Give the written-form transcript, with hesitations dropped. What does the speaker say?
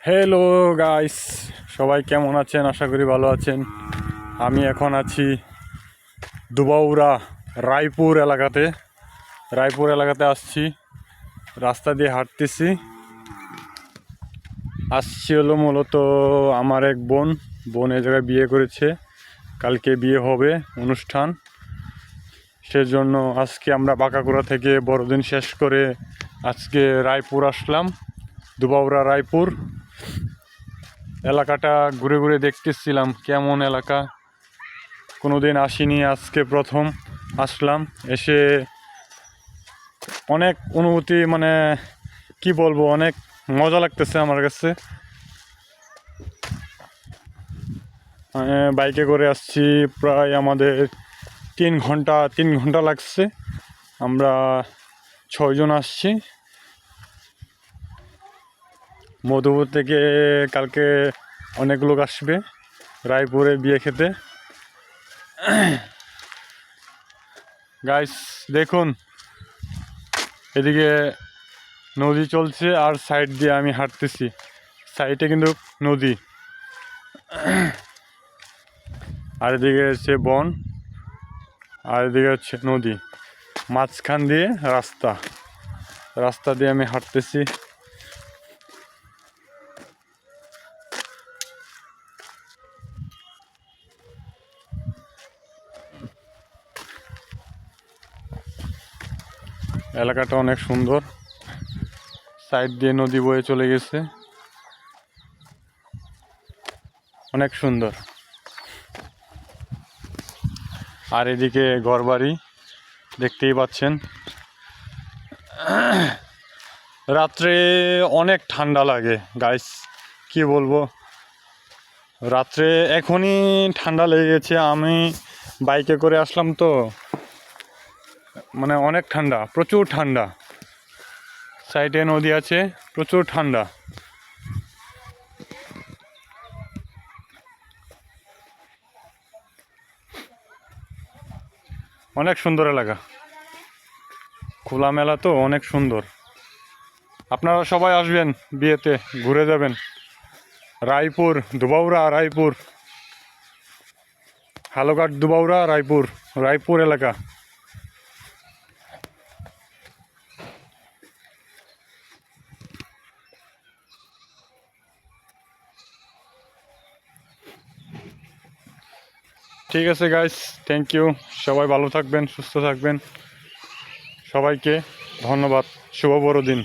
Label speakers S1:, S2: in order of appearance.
S1: Hello guys, সবাই কেমন আছেন? আশা করি ভালো আছেন। আমি এখন আছি দুবাউরা রায়পুর এলাকাতে আসছি। রাস্তা দিয়ে হাঁটতেছি। আসছি হলো মূলত আমার এক বোন এ জায়গায় বিয়ে করেছে। কালকে বিয়ে হবে, অনুষ্ঠান। সেজন্য আজকে আমরা বাঁকাকুড়া থেকে বড়দিন শেষ করে আজকে রায়পুর আসলাম, দুবাউরা রায়পুর এলাকাটা ঘুরে ঘুরে দেখতেছিলাম কেমন এলাকা। কোনোদিন আসিনি, আজকে প্রথম আসলাম। এসে অনেক অনুভূতি, মানে কি বলবো, অনেক মজা লাগতেছে আমার কাছে। বাইকে করে আসছি, প্রায় আমাদের 3 ঘন্টা লাগছে। আমরা 6 জন আসছি মধুপুর থেকে। কালকে অনেক লোক আসবে রায়পুরে বিয়ে খেতে। গাইস দেখুন, এদিকে নদী চলছে আর সাইড দিয়ে আমি হাঁটতেছি। সাইডে কিন্তু নদী, আর এদিকে হচ্ছে বন, আর এদিকে হচ্ছে নদী। মাঝখান দিয়ে রাস্তা দিয়ে আমি হাঁটতেছি। এলাকাটা অনেক সুন্দর, সাইড দিয়ে নদী বয়ে চলে গেছে, অনেক সুন্দর। আর এদিকে ঘরবাড়ি দেখতেই পাচ্ছেন। রাত্রে অনেক ঠান্ডা লাগে গাইস, কি বলবো। রাত্রে এখনই ঠান্ডা লেগে গেছে। আমি বাইকে করে আসলাম তো, মানে অনেক ঠান্ডা, প্রচুর ঠান্ডা। সাইডে নদী আছে, প্রচুর ঠান্ডা। অনেক সুন্দর এলাকা, খোলামেলা তো, অনেক সুন্দর। আপনারা সবাই আসবেন বিয়েতে, ঘুরে যাবেন। রায়পুর, দুবাউরা রায়পুর, হালুঘাট দুবাউরা রায়পুর এলাকা। ঠিক আছে গাইস, থ্যাংক ইউ। সবাই ভালো থাকবেন, সুস্থ থাকবেন। সবাইকে ধন্যবাদ। শুভ বড়দিন।